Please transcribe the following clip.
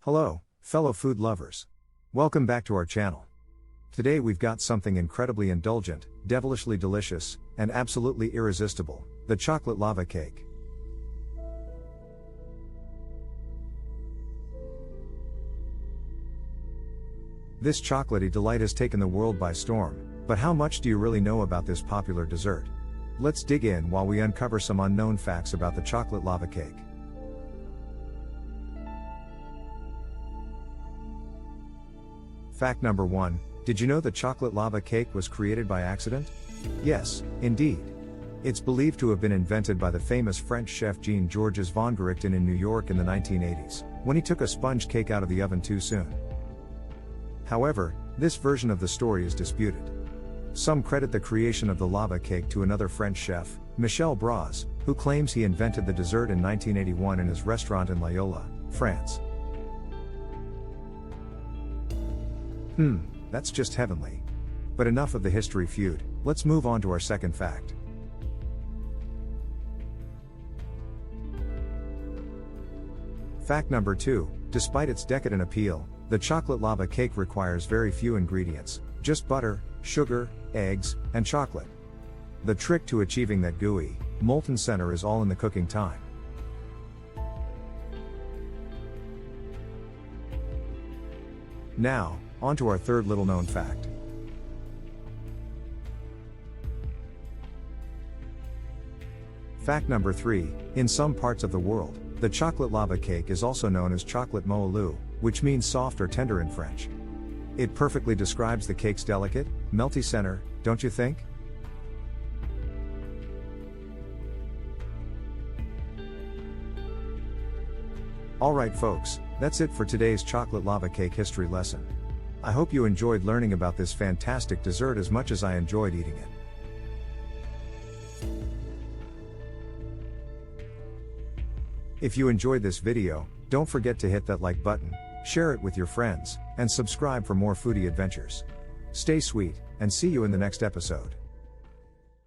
Hello, fellow food lovers. Welcome back to our channel. Today we've got something incredibly indulgent, devilishly delicious, and absolutely irresistible, the chocolate lava cake. This chocolatey delight has taken the world by storm, but how much do you really know about this popular dessert? Let's dig in while we uncover some unknown facts about the chocolate lava cake. Fact number 1, did you know the chocolate lava cake was created by accident? Yes, indeed. It's believed to have been invented by the famous French chef Jean-Georges Vongerichten in New York in the 1980s, when he took a sponge cake out of the oven too soon. However, this version of the story is disputed. Some credit the creation of the lava cake to another French chef, Michel Bras, who claims he invented the dessert in 1981 in his restaurant in Loyola, France. That's just heavenly. But enough of the history feud, let's move on to our second fact. Fact number 2, despite its decadent appeal, the chocolate lava cake requires very few ingredients, just butter, sugar, eggs, and chocolate. The trick to achieving that gooey, molten center is all in the cooking time. Now, on to our third little known fact. Fact number 3, in some parts of the world, the chocolate lava cake is also known as chocolat moelleux, which means soft or tender in French. It perfectly describes the cake's delicate, melty center, don't you think? Alright folks, that's it for today's chocolate lava cake history lesson. I hope you enjoyed learning about this fantastic dessert as much as I enjoyed eating it. If you enjoyed this video, don't forget to hit that like button, share it with your friends, and subscribe for more foodie adventures. Stay sweet, and see you in the next episode.